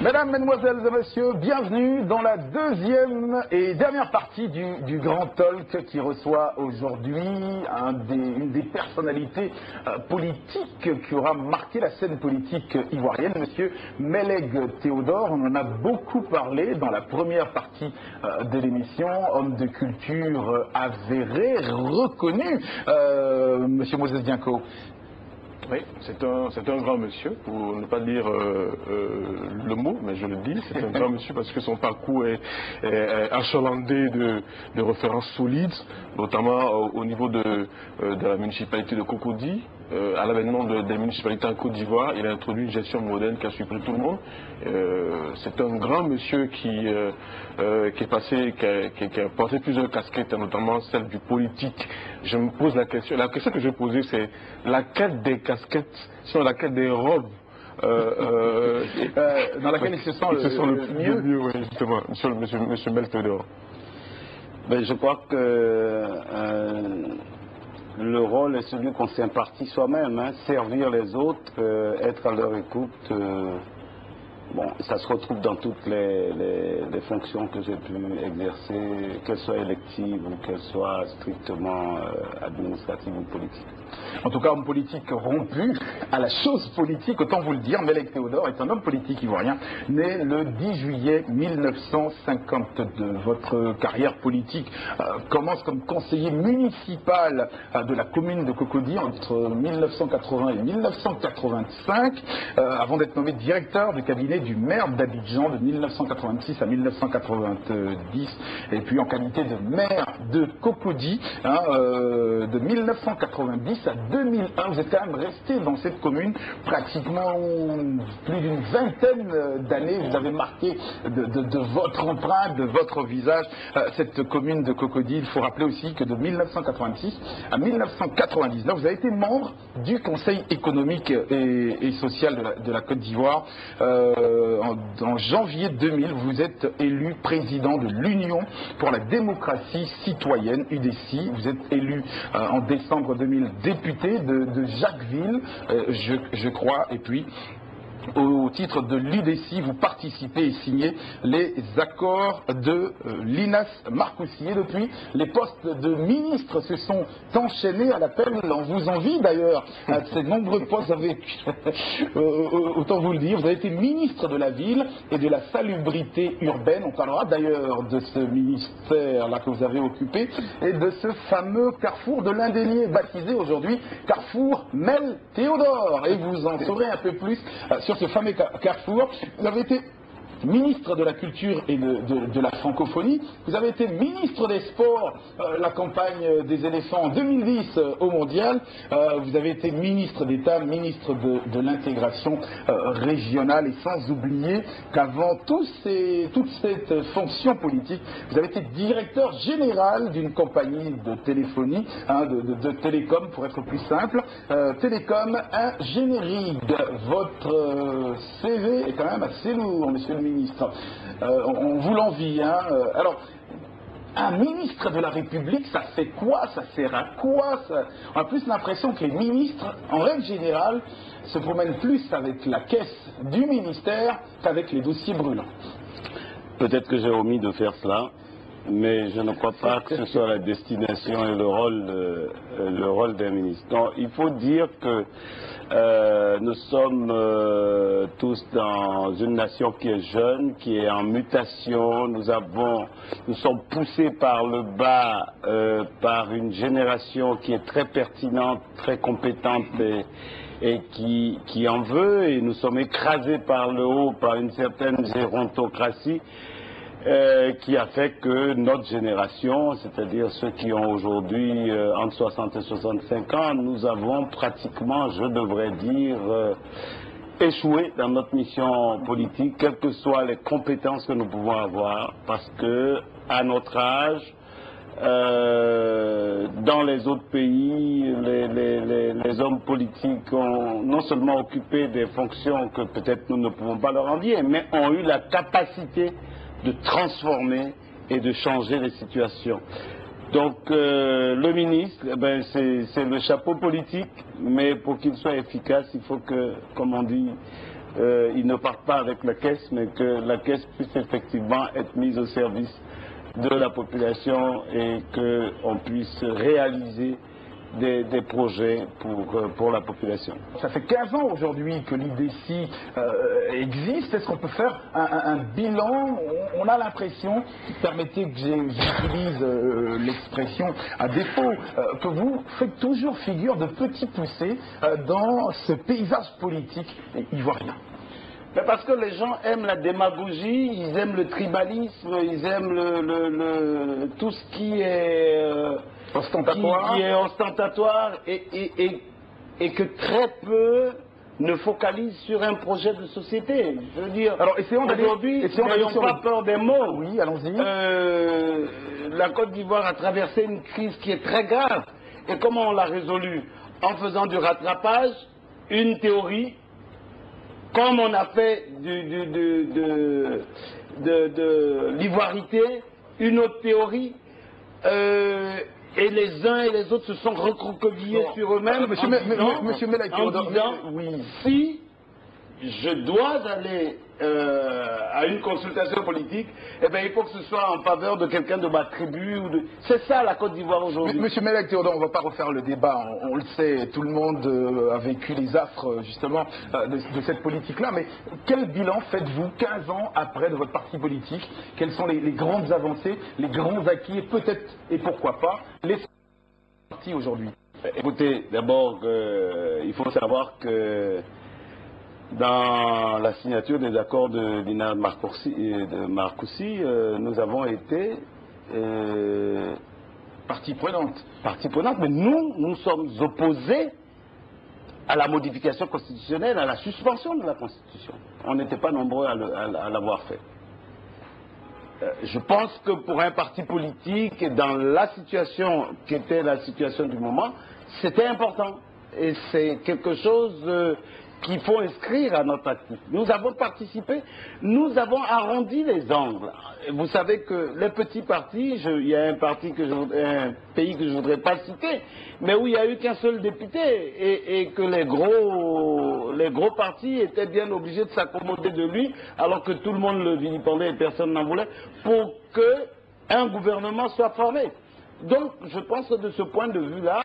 Mesdames, Mesdemoiselles et Messieurs, bienvenue dans la deuxième et dernière partie du Grand Talk qui reçoit aujourd'hui une des personnalités politiques qui aura marqué la scène politique ivoirienne, Monsieur Meleg Théodore. On en a beaucoup parlé dans la première partie de l'émission, homme de culture avéré, reconnu, Monsieur Moses Dianko. Oui, c'est un grand monsieur, pour ne pas dire le mot, mais je le dis, c'est un grand monsieur parce que son parcours est achalandé de références solides, notamment au niveau de la municipalité de Cocody. À l'avènement des municipalités en Côte d'Ivoire, il a introduit une gestion moderne qui a surpris tout le monde. C'est un grand monsieur qui est passé, qui a porté plusieurs casquettes, notamment celle du politique. Je me pose la question que je vais poser, c'est laquelle des casquettes, sinon laquelle des robes dans laquelle il se sent le mieux. Oui, justement, monsieur Meleg Théodore. Ben, je crois que le rôle est celui qu'on s'est imparti soi-même, hein, servir les autres, être à leur écoute. Bon, ça se retrouve dans toutes les fonctions que j'ai pu exercer, qu'elles soient électives ou qu'elles soient strictement administratives ou politiques. En tout cas, homme politique rompu à la chose politique, autant vous le dire, Meleg Théodore est un homme politique ivoirien, né le 10 juillet 1952. Votre carrière politique commence comme conseiller municipal de la commune de Cocody entre 1980 et 1985, avant d'être nommé directeur du cabinet du maire d'Abidjan de 1986 à 1990, et puis en qualité de maire de Cocody, de 1990 à 2001, vous êtes quand même resté dans cette commune pratiquement plus d'une vingtaine d'années. Vous avez marqué de votre empreinte, de votre visage, cette commune de Cocody. Il faut rappeler aussi que de 1986 à 1999, vous avez été membre du Conseil économique et social de la Côte d'Ivoire. En janvier 2000, vous êtes élu président de l'Union pour la démocratie citoyenne, UDC. Vous êtes élu en décembre 2000 député de Jacquesville, je crois, et puis au titre de l'UDC, vous participez et signez les accords de Linas Marcoussi. Et depuis, les postes de ministre se sont enchaînés à l'appel. On vous envie d'ailleurs à ces nombreux postes. Autant vous le dire, vous avez été ministre de la ville et de la salubrité urbaine. On parlera d'ailleurs de ce ministère-là que vous avez occupé et de ce fameux carrefour de l'Indénié, baptisé aujourd'hui Carrefour Meleg Théodore. Et vous en saurez un peu plus sur ce fameux carrefour. Vous avez été ministre de la culture et de la francophonie. Vous avez été ministre des sports, la campagne des éléphants en 2010 au mondial. Vous avez été ministre d'État, ministre de l'intégration régionale, et sans oublier qu'avant toute cette fonction politique, vous avez été directeur général d'une compagnie de téléphonie, de télécom pour être plus simple, Télécom Ingénierie. Votre CV est quand même assez lourd, monsieur le ministre. On vous l'envie. Alors, un ministre de la République, ça fait quoi? Ça sert à quoi? On a plus l'impression que les ministres, en règle générale, se promènent plus avec la caisse du ministère qu'avec les dossiers brûlants. Peut-être que j'ai omis de faire cela, mais je ne crois pas que ce soit la destination et le rôle d'un ministre. Donc, il faut dire que nous sommes tous dans une nation qui est jeune, qui est en mutation. Nous sommes poussés par le bas par une génération qui est très pertinente, très compétente et qui en veut, et nous sommes écrasés par le haut par une certaine gérontocratie qui a fait que notre génération, c'est-à-dire ceux qui ont aujourd'hui entre 60 et 65 ans, nous avons pratiquement, je devrais dire, échoué dans notre mission politique, quelles que soient les compétences que nous pouvons avoir, parce que à notre âge, dans les autres pays, les hommes politiques ont non seulement occupé des fonctions que peut-être nous ne pouvons pas leur envier, mais ont eu la capacité de transformer et de changer les situations. Donc le ministre, c'est le chapeau politique, mais pour qu'il soit efficace, il faut que, comme on dit, ils ne partent pas avec la caisse, mais que la caisse puisse effectivement être mise au service de la population et qu'on puisse réaliser des projets pour la population. Ça fait 15 ans aujourd'hui que l'IDECI existe. Est-ce qu'on peut faire un bilan? On a l'impression, permettez que j'utilise l'expression à défaut, que vous faites toujours figure de petit poussé dans ce paysage politique ivoirien. Mais parce que les gens aiment la démagogie, ils aiment le tribalisme, ils aiment tout ce qui est ostentatoire, qui est ostentatoire et que très peu ne focalisent sur un projet de société. Je veux dire, alors essayons aujourd'hui, n'ayons pas peur des mots. Oui, allons-y. La Côte d'Ivoire a traversé une crise qui est très grave. Et comment on l'a résolue? En faisant du rattrapage, une théorie, comme on a fait de l'ivoirité, une autre théorie, et les uns et les autres se sont recroquevillés sur eux-mêmes Monsieur Melaye, en disant, oui. Si je dois aller à une consultation politique, eh bien, il faut que ce soit en faveur de quelqu'un de ma tribu. C'est ça la Côte d'Ivoire aujourd'hui. Monsieur Melaye Théodore, on ne va pas refaire le débat, on le sait, tout le monde a vécu les affres justement de cette politique-là, mais quel bilan faites-vous 15 ans après de votre parti politique? Quelles sont les grandes avancées, les grands acquis et peut-être, et pourquoi pas, les partis aujourd'hui? Écoutez, d'abord, il faut savoir que dans la signature des accords de Dina Marcoussi, nous avons été partie prenante. Mais nous sommes opposés à la modification constitutionnelle, à la suspension de la Constitution. On n'était pas nombreux à l'avoir fait. Je pense que pour un parti politique, dans la situation qui était la situation du moment, c'était important. Et c'est quelque chose qu'il faut inscrire à notre actif. Nous avons participé, nous avons arrondi les angles. Vous savez que les petits partis, il y a un pays que je ne voudrais pas citer, mais où il n'y a eu qu'un seul député et que les gros partis étaient bien obligés de s'accommoder de lui, alors que tout le monde le vilipendait et personne n'en voulait, pour qu'un gouvernement soit formé. Donc je pense que de ce point de vue-là,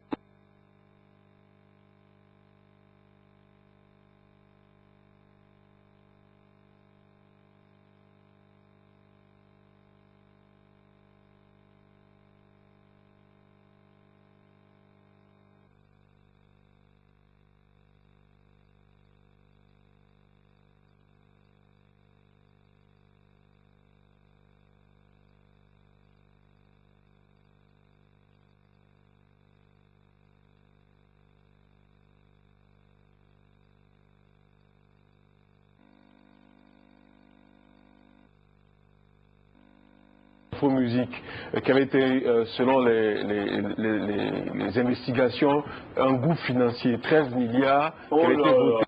Musique, qui avait été, selon les investigations, un gouffre financier, 13 milliards, qui avait été voté.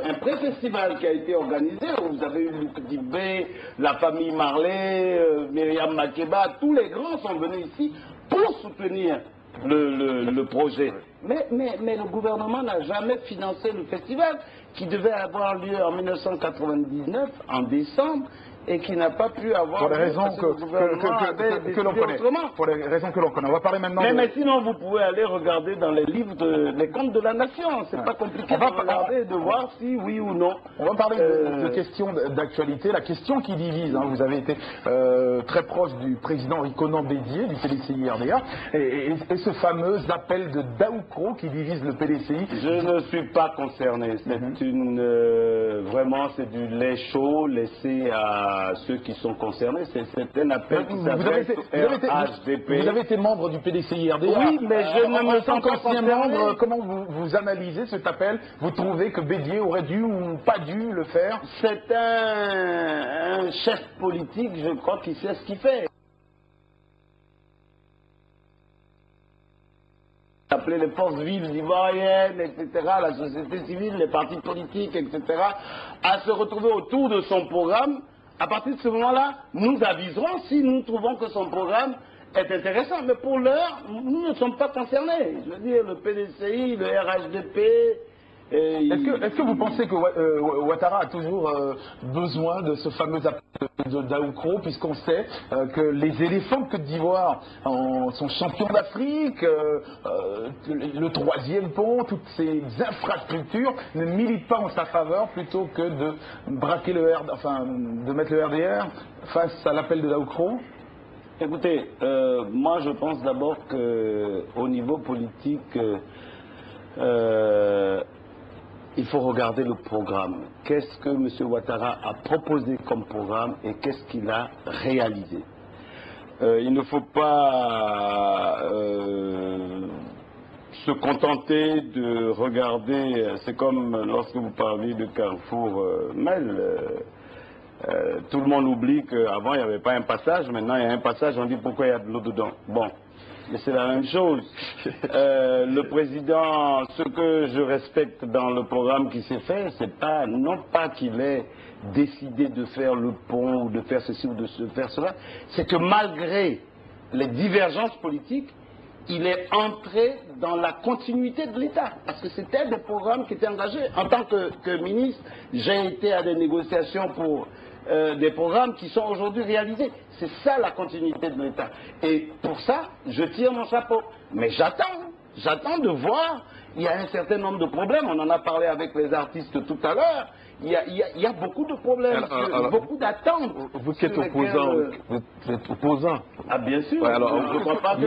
un pré-festival qui a été organisé, où vous avez eu Luc Dibé, la famille Marley, Myriam Makeba, tous les grands sont venus ici pour soutenir le projet. Mais le gouvernement n'a jamais financé le festival qui devait avoir lieu en 1999, en décembre, et qui n'a pas pu avoir pour les raisons que l'on connaît. Pour les raisons que l'on connaît. On va parler maintenant. Mais sinon, vous pouvez aller regarder dans les livres les comptes de la nation. C'est pas compliqué de regarder et de voir si oui ou non. On va parler de questions d'actualité. La question qui divise. Hein, vous avez été très proche du président Rikonan Bédié du TDCI-RDA et ce fameux appel de Daoukou Daoukro qui divise le PDCI. Je ne suis pas concerné. C'est vraiment, c'est du lait chaud laissé à ceux qui sont concernés. C'est un appel qui s'adresse au RHDP. Vous avez été membre du PDCI RDA. Oui, mais je ne me sens pas qu'ancien concerné. membre, comment vous analysez cet appel? Vous trouvez que Bédier aurait dû ou pas dû le faire? C'est un chef politique, je crois, qui sait ce qu'il fait. Appeler les forces vives ivoiriennes, etc., la société civile, les partis politiques, etc., à se retrouver autour de son programme. À partir de ce moment-là, nous aviserons si nous trouvons que son programme est intéressant. Mais pour l'heure, nous ne sommes pas concernés. Je veux dire, le PDCI, le RHDP... Est-ce que vous pensez que Ouattara a toujours besoin de ce fameux appel de Daoukro, puisqu'on sait que les éléphants de Côte d'Ivoire sont champions d'Afrique, le troisième pont, toutes ces infrastructures ne militent pas en sa faveur plutôt que de braquer de mettre le RDR face à l'appel de Daoukro? Écoutez, moi je pense d'abord qu'au niveau politique, il faut regarder le programme. Qu'est-ce que M. Ouattara a proposé comme programme et qu'est-ce qu'il a réalisé? Il ne faut pas se contenter de regarder, c'est comme lorsque vous parlez de Carrefour Mel, tout le monde oublie qu'avant il n'y avait pas un passage, maintenant il y a un passage, on dit pourquoi il y a de l'eau dedans. Bon. Mais c'est la même chose. Le président, ce que je respecte dans le programme qui s'est fait, c'est pas, non pas qu'il ait décidé de faire le pont ou de faire ceci ou de faire cela, c'est que malgré les divergences politiques, il est entré dans la continuité de l'État. Parce que c'était des programmes qui étaient engagés. En tant que ministre, j'ai été à des négociations pour des programmes qui sont aujourd'hui réalisés. C'est ça la continuité de l'État. Et pour ça, je tire mon chapeau. Mais j'attends de voir. Il y a un certain nombre de problèmes. On en a parlé avec les artistes tout à l'heure. Il y a beaucoup de problèmes, beaucoup d'attentes. Vous qui êtes opposant, vous êtes opposant. Ah bien sûr. Ouais, alors, je ne crois pas que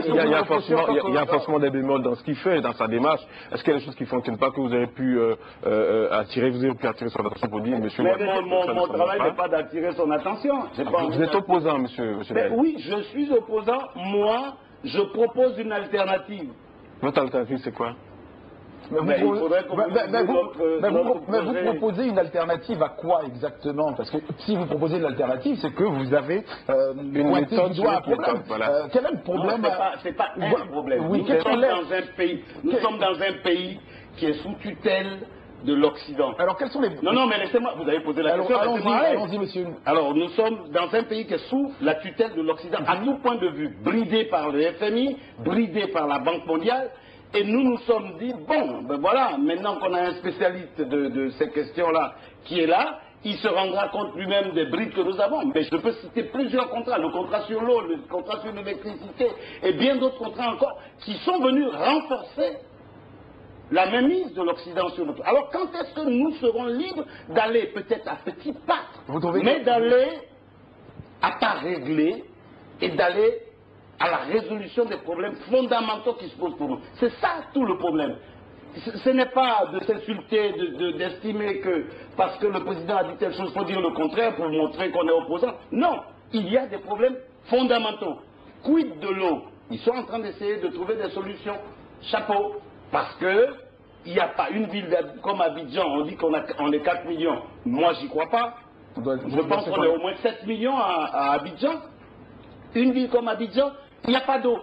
il y a forcément des bémols dans ce qu'il fait, dans sa démarche. Est-ce qu'il y a des choses qui ne fonctionnent pas que vous avez pu attirer son attention pour dire, monsieur... Mais mon travail n'est pas d'attirer son attention. Vous êtes opposant, monsieur oui, je suis opposant. Moi, je propose une alternative. Votre alternative, c'est quoi? Mais vous proposez une alternative à quoi exactement? Parce que si vous proposez une alternative, c'est que vous avez pointé du doigt un problème. Quel est le problème? C'est pas un problème. Oui, nous sommes dans un pays qui est sous tutelle de l'Occident. Alors quels sont les... Non, mais laissez-moi, vous avez posé la question. Allons-y, monsieur. Alors, nous sommes dans un pays qui est sous la tutelle de l'Occident, à tout point de vue, bridé par le FMI, bridé par la Banque mondiale. Et nous sommes dit, bon, ben voilà, maintenant qu'on a un spécialiste de ces questions-là qui est là, il se rendra compte lui-même des brides que nous avons. Mais je peux citer plusieurs contrats, le contrat sur l'eau, le contrat sur l'électricité, et bien d'autres contrats encore, qui sont venus renforcer la mainmise de l'Occident sur notre... Alors quand est-ce que nous serons libres d'aller, peut-être à petits pas, mais d'aller à pas régler et d'aller à la résolution des problèmes fondamentaux qui se posent pour nous. C'est ça tout le problème. Ce n'est pas de s'insulter, d'estimer que parce que le président a dit telle chose, il faut dire le contraire pour montrer qu'on est opposant. Non, il y a des problèmes fondamentaux. Quid de l'eau? Ils sont en train d'essayer de trouver des solutions. Chapeau. Parce que il n'y a pas une ville comme Abidjan, on dit qu'on est 4 millions. Moi, j'y crois pas. Je pense qu'on est au moins 7 millions à Abidjan. Une ville comme Abidjan, il n'y a pas d'eau.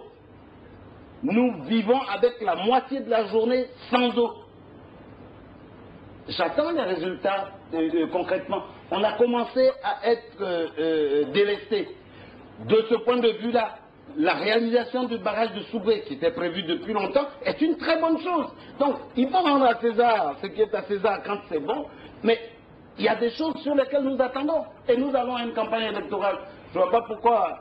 Nous vivons avec la moitié de la journée sans eau. J'attends les résultats concrètement. On a commencé à être délestés. De ce point de vue-là, la réalisation du barrage de Soubré, qui était prévu depuis longtemps, est une très bonne chose. Donc, il faut rendre à César ce qui est à César quand c'est bon, mais il y a des choses sur lesquelles nous attendons. Et nous allons à une campagne électorale. Je ne vois pas pourquoi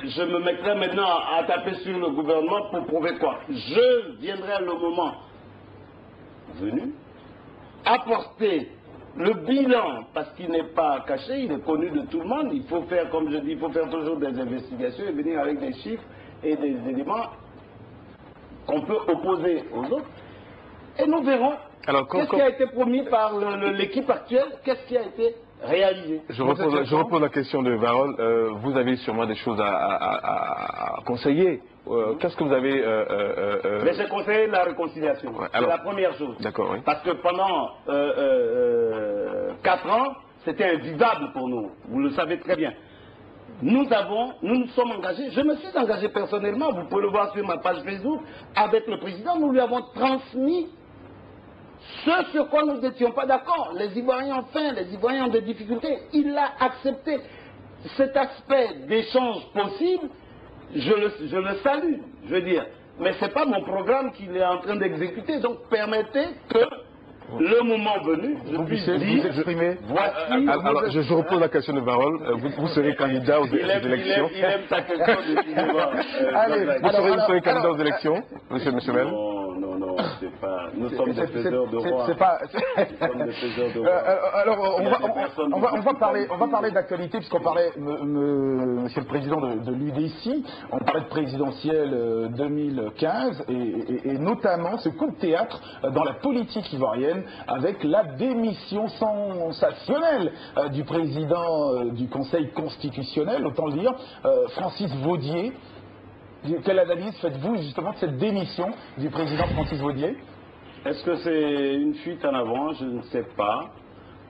je me mettrai maintenant à taper sur le gouvernement pour prouver quoi. Je viendrai le moment venu apporter le bilan, parce qu'il n'est pas caché, il est connu de tout le monde. Il faut faire, comme je dis, il faut faire toujours des investigations et venir avec des chiffres et des éléments qu'on peut opposer aux autres. Et nous verrons qu'est-ce qui a été promis par l'équipe actuelle, qu'est-ce qui a été réalisé. Je repose la question de Varol. Vous avez sûrement des choses à conseiller. Qu'est-ce que vous avez... Mais j'ai conseillé la réconciliation. Ouais, c'est la première chose. D'accord, oui. Parce que pendant 4 ans, c'était invivable pour nous. Vous le savez très bien. Nous nous sommes engagés, je me suis engagé personnellement, vous pouvez le voir sur ma page Facebook, avec le président, nous lui avons transmis ce sur quoi nous n'étions pas d'accord. Les Ivoiriens ont faim, les Ivoiriens ont des difficultés. Il a accepté cet aspect d'échange possible, je le salue, je veux dire. Mais ce n'est pas mon programme qu'il est en train d'exécuter, donc permettez que... Le moment venu, vous puissiez vous exprimer. Voici. Alors, je repose la question de Varol. Vous serez candidat aux élections. Il aime sa question de Allez, vous serez candidat aux élections, monsieur Mel? Non, c'est pas. Nous sommes des faiseurs de rois. Nous sommes des faiseurs de rois. Alors, on va parler d'actualité, puisqu'on parlait, monsieur le président de l'UDC, on parlait de présidentielle 2015, et notamment ce coup de théâtre dans la politique ivoirienne, avec la démission sensationnelle du président du Conseil constitutionnel, autant le dire, Francis Vaudier. Quelle analyse faites-vous justement de cette démission du président Francis Vaudier? Est-ce que c'est une fuite en avant? Je ne sais pas.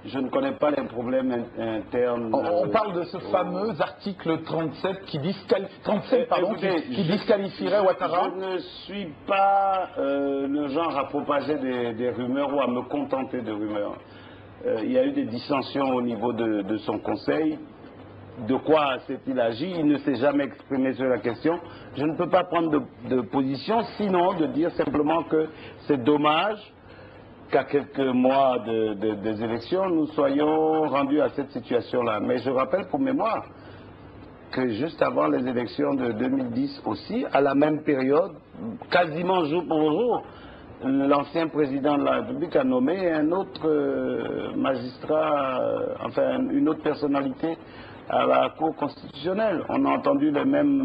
Je ne connais pas les problèmes internes. On parle de ce fameux article 37 qui disqualifierait Ouattara. Je ne suis pas le genre à propager des rumeurs ou à me contenter de rumeurs. Il y a eu des dissensions au niveau de son conseil. De quoi s'est-il agi? Il ne s'est jamais exprimé sur la question. Je ne peux pas prendre de position, sinon de dire simplement que c'est dommage qu'à quelques mois des élections, nous soyons rendus à cette situation-là. Mais je rappelle pour mémoire que juste avant les élections de 2010 aussi, à la même période, quasiment jour pour jour, l'ancien président de la République a nommé un autre magistrat, enfin une autre personnalité à la Cour constitutionnelle. On a entendu les mêmes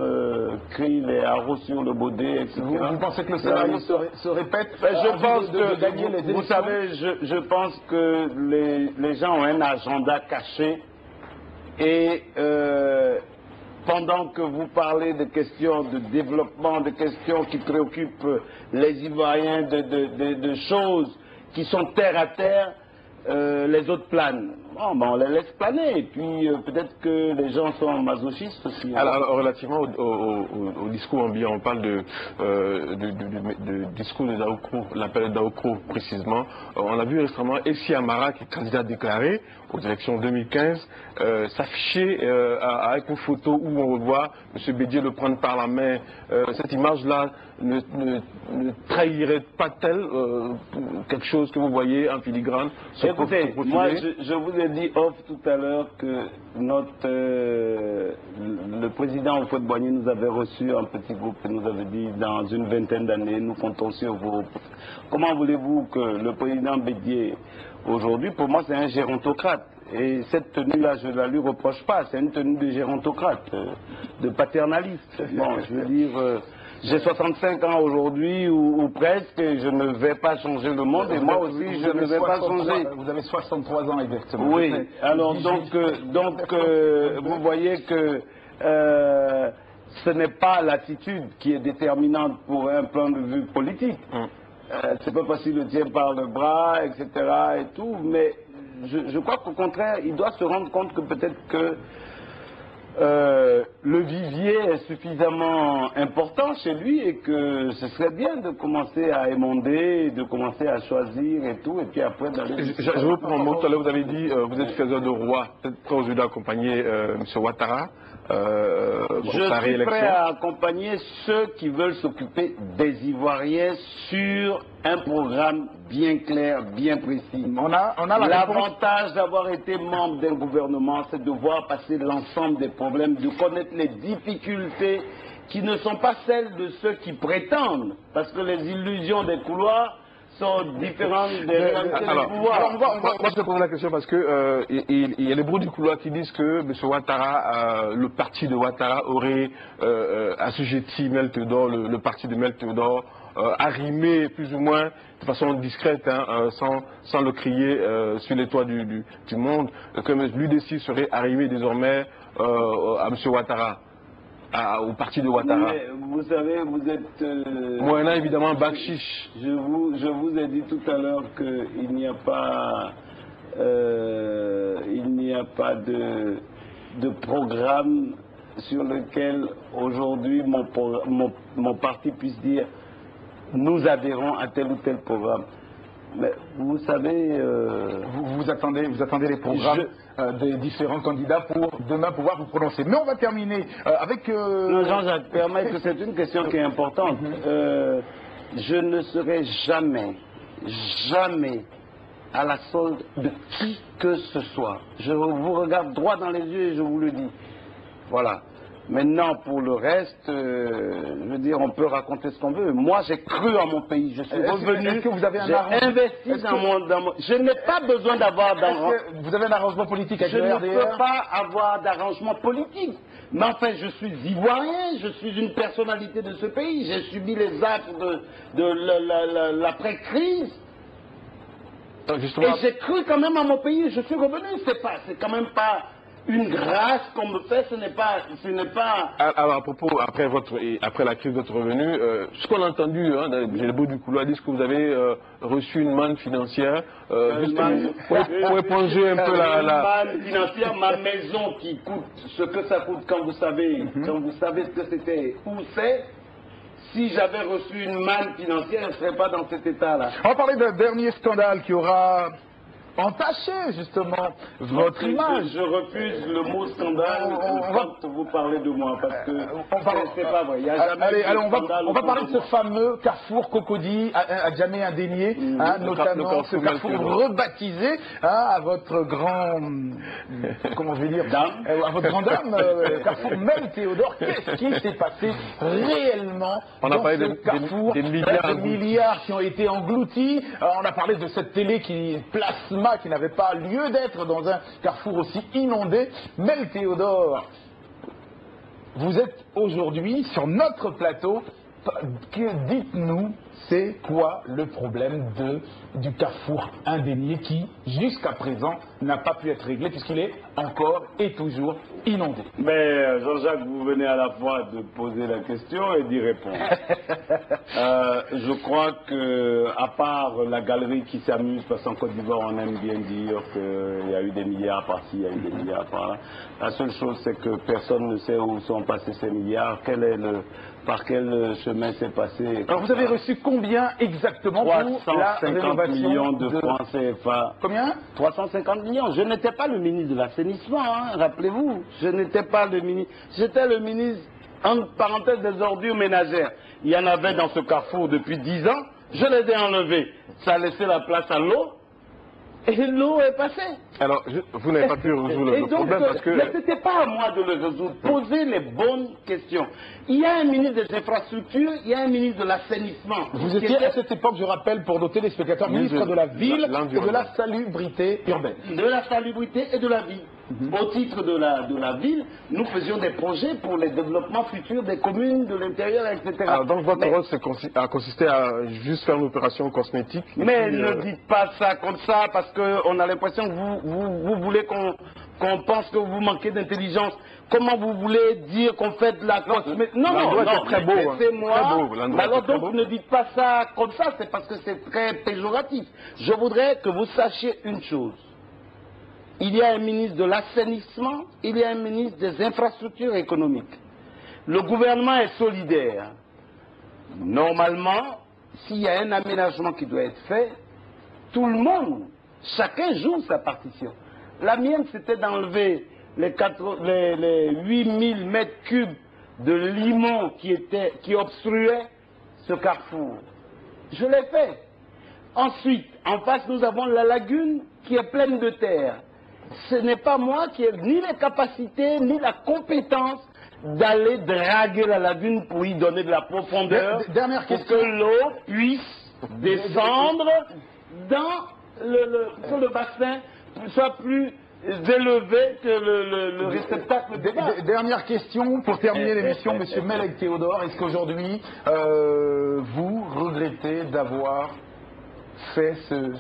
cris, les haro sur le baudet, etc. Vous pensez que le scénario se répète? Je pense que, gagner les élections. Vous savez, je pense que les gens ont un agenda caché et pendant que vous parlez de questions de développement, de questions qui préoccupent les Ivoiriens, de choses qui sont terre à terre, les autres planent. Bon, on les laisse planer, et puis peut-être que les gens sont masochistes aussi. Alors relativement au discours ambiant, on parle de discours de Daoukro, l'appel de Daoukro précisément. On a vu récemment Essi Amara, qui est candidat déclaré aux élections 2015, s'afficher avec une photo où on voit M. Bédier le prendre par la main. Cette image-là ne trahirait pas-elle quelque chose que vous voyez en filigrane? Écoutez, moi je vous ai dit off tout à l'heure que le président Houphouët-Boigny nous avait reçu un petit groupe et nous avait dit dans une vingtaine d'années nous comptons sur vous. Comment voulez-vous que le président Bédier aujourd'hui, pour moi c'est un gérontocrate, et cette tenue-là je ne la lui reproche pas, c'est une tenue de gérontocrate, de paternaliste. Bon, je veux dire, j'ai 65 ans aujourd'hui ou presque, et je ne vais pas changer le monde, et moi aussi je ne vais pas changer. Vous avez 63 ans exactement. Oui, alors donc vous voyez que ce n'est pas l'attitude qui est déterminante pour un point de vue politique. C'est pas parce qu'il le tient par le bras, etc. et tout, mais je crois qu'au contraire, il doit se rendre compte que peut-être que le vivier est suffisamment important chez lui et que ce serait bien de commencer à émonder, de commencer à choisir et tout, et puis après d'aller... Je vous prends un mot, tout à l'heure vous avez dit, vous êtes faiseur de roi, peut-être quand vous d'accompagner M. Ouattara. Je suis prêt à accompagner ceux qui veulent s'occuper des Ivoiriens sur un programme bien clair, bien précis. L'avantage d'avoir été membre d'un gouvernement, c'est de voir passer l'ensemble des problèmes, de connaître les difficultés qui ne sont pas celles de ceux qui prétendent, parce que les illusions des couloirs sont différentes des réalités du pouvoir. Moi, je te pose la question parce que il y a les bruits du couloir qui disent que M. Ouattara, le parti de Ouattara aurait assujetti Mel Théodore, le parti de Mel Théodore, arrimé plus ou moins de façon discrète, hein, sans le crier sur les toits du monde, que l'UDC serait arrimé désormais à M. Ouattara, au parti de Ouattara. Mais vous savez, vous êtes... Moyennant évidemment Bakchiche. Je vous ai dit tout à l'heure qu'il n'y a pas... de programme sur lequel aujourd'hui mon parti puisse dire nous adhérons à tel ou tel programme. Mais vous savez... Vous attendez les programmes des différents candidats pour demain pouvoir vous prononcer. Mais on va terminer avec... Non, Jean-Jacques, permets que c'est une question qui est importante. Je ne serai jamais à la solde de qui que ce soit. Je vous regarde droit dans les yeux et je vous le dis. Voilà. Maintenant, pour le reste, je veux dire, on peut raconter ce qu'on veut. Moi, j'ai cru en mon pays. Je suis revenu. Est-ce que vous avez un j'ai investi dans mon... Je n'ai pas besoin d'avoir d'argent. Vous avez un arrangement politique avec Je le ne RDR? peux pas avoir d'arrangement politique. Mais enfin, je suis ivoirien, je suis une personnalité de ce pays. J'ai subi les actes de l'après-crise. Justement... Et j'ai cru quand même à mon pays. Je suis revenu. C'est quand même pas une grâce qu'on me fait. Ce n'est pas. Alors à propos, après la crise de votre revenu, ce qu'on a entendu, hein, dans le bout du couloir, dit que vous avez reçu une manne financière pour éponger un peu la... Une manne financière, ma maison qui coûte ce que ça coûte quand vous savez, ce que c'était, où c'est. Si j'avais reçu une manne financière, je ne serais pas dans cet état-là. On va parler d'un dernier scandale qui aura entaché justement votre image. Je refuse le mot scandale quand vous parlez de moi, parce que c'est pas vrai. Il y a jamais on va parler de ce fameux carrefour Cocody à jamais indénié, notamment ce carrefour rebaptisé à votre grand, comment je vais dire, à votre grande dame, carrefour Mel Théodore. Qu'est-ce qui s'est passé réellement dans ce carrefour? Des milliards qui ont été engloutis. On a parlé de cette télé plasma qui n'avait pas lieu d'être dans un carrefour aussi inondé. Mel Théodore, vous êtes aujourd'hui sur notre plateau. Dites-nous, c'est quoi le problème du carrefour indénié qui, jusqu'à présent, n'a pas pu être réglé puisqu'il est encore et toujours inondé? Mais Jean-Jacques, vous venez à la fois de poser la question et d'y répondre. Je crois que, à part la galerie qui s'amuse, parce qu'en Côte d'Ivoire, on aime bien dire qu'il y a eu des milliards par-ci, il y a eu des milliards par-là. La seule chose, c'est que personne ne sait où sont passés ces milliards, par quel chemin c'est passé. Alors vous avez reçu combien exactement pour la 350 millions de francs CFA. Combien? 350 millions. Je n'étais pas le ministre de l'assainissement, hein, rappelez-vous. Je n'étais pas le ministre. J'étais le ministre, entre parenthèses, des ordures ménagères. Il y en avait dans ce carrefour depuis 10 ans. Je les ai enlevés. Ça a laissé la place à l'eau. Et l'eau est passée. Alors, vous n'avez pas pu résoudre le problème parce que... Mais ce n'était pas à moi de le résoudre. Posez les bonnes questions. Il y a un ministre des Infrastructures, il y a un ministre de l'Assainissement. Vous étiez à cette époque, je rappelle, pour nos téléspectateurs, ministre de la Ville et de la Salubrité urbaine. De la salubrité et de la ville. Au titre de la ville, nous faisions des projets pour les développements futurs des communes de l'intérieur, etc. Alors, donc votre rôle a consisté à juste faire une opération cosmétique. Mais ne dites pas ça comme ça, parce qu'on a l'impression que vous voulez qu'on pense que vous manquez d'intelligence. Comment vous voulez dire qu'on fait de la cosmétique? Non, très beau. Laissez-moi. Alors donc ne dites pas ça comme ça, c'est parce que c'est très péjoratif. Je voudrais que vous sachiez une chose. Il y a un ministre de l'assainissement, il y a un ministre des infrastructures économiques. Le gouvernement est solidaire. Normalement, s'il y a un aménagement qui doit être fait, tout le monde, chacun joue sa partition. La mienne, c'était d'enlever les 8000 mètres cubes de limon qui obstruaient ce carrefour. Je l'ai fait. Ensuite, en face, nous avons la lagune qui est pleine de terre. Ce n'est pas moi qui ai ni les capacités, ni la compétence d'aller draguer la lagune pour y donner de la profondeur, pour que l'eau puisse descendre dans que le bassin soit plus d'élever que le réceptacle de débat. Dernière question pour terminer l'émission, Monsieur Melek Théodore. Est-ce qu'aujourd'hui, vous regrettez d'avoir fait ce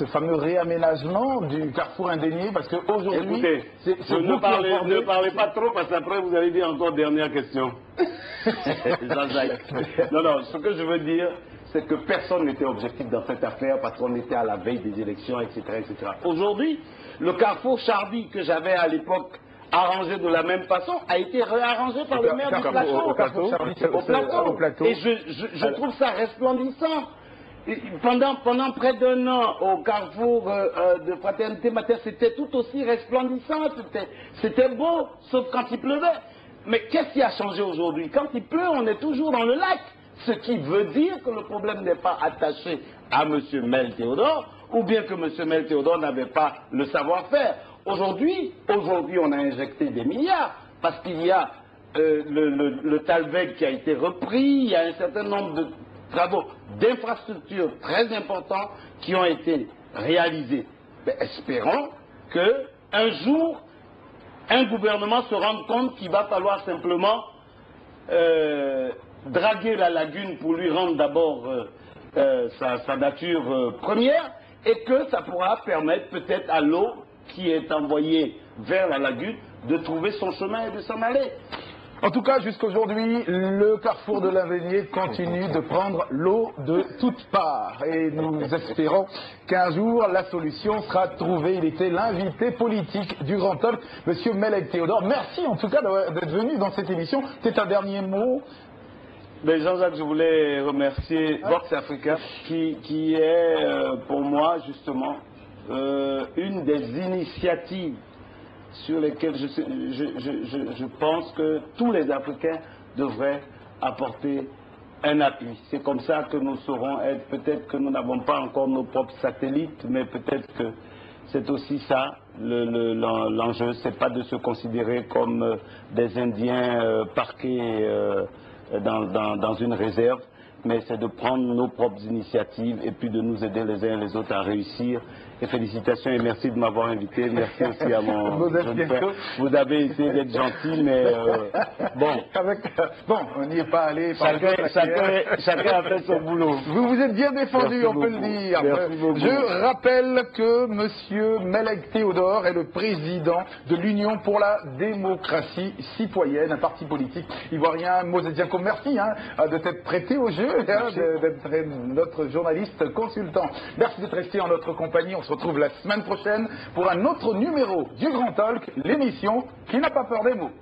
fameux réaménagement du carrefour Indénié, parce qu'aujourd'hui, écoutez, ne parlez pas trop, parce qu'après vous allez dire encore dernière question. Non, ce que je veux dire, c'est que personne n'était objectif dans cette affaire parce qu'on était à la veille des élections, etc. etc. Aujourd'hui, le carrefour Chardy que j'avais à l'époque arrangé de la même façon a été réarrangé par le maire du plateau. Et je trouve ça resplendissant. Pendant près d'un an au carrefour de Fraternité Mater, c'était tout aussi resplendissant, c'était beau, sauf quand il pleuvait. Mais qu'est-ce qui a changé aujourd'hui? Quand il pleut, on est toujours dans le lac. Ce qui veut dire que le problème n'est pas attaché à M. Mel Théodore, ou bien que M. Mel Théodore n'avait pas le savoir-faire. Aujourd'hui, on a injecté des milliards, parce qu'il y a le Talveg qui a été repris, il y a un certain nombre de travaux d'infrastructures très importants qui ont été réalisés. Mais espérons qu'un jour, un gouvernement se rende compte qu'il va falloir simplement draguer la lagune pour lui rendre d'abord sa nature première, et que ça pourra permettre peut-être à l'eau qui est envoyée vers la lagune de trouver son chemin et de s'en aller. En tout cas, jusqu'aujourd'hui, le carrefour de l'Indénié continue de prendre l'eau de toutes parts. Et nous espérons qu'un jour, la solution sera trouvée. Il était l'invité politique du Grand Talk, Monsieur Melek Théodore. Merci en tout cas d'être venu dans cette émission. C'est un dernier mot. Mais Jean-Jacques, je voulais remercier Vox Africa, qui est pour moi justement une des initiatives sur lesquelles je pense que tous les Africains devraient apporter un appui. C'est comme ça que nous saurons être. Peut-être que nous n'avons pas encore nos propres satellites, mais peut-être que c'est aussi ça l'enjeu. C'est pas de se considérer comme des Indiens parqués dans une réserve, mais c'est de prendre nos propres initiatives et puis de nous aider les uns et les autres à réussir. Et félicitations et merci de m'avoir invité. Merci aussi à mon jeune frère. Vous avez essayé d'être gentil, mais bon. Bon, on n'y est pas allé. Chacun a fait son boulot. Vous vous êtes bien défendu, on peut le dire. Je rappelle que Monsieur Melek Théodore est le président de l'Union pour la démocratie citoyenne, un parti politique ivoirien. Moses Diaco, merci de t'être prêté au jeu, d'être notre journaliste consultant. Merci d'être resté en notre compagnie. On se retrouve la semaine prochaine pour un autre numéro du Grand Talk, l'émission qui n'a pas peur des mots.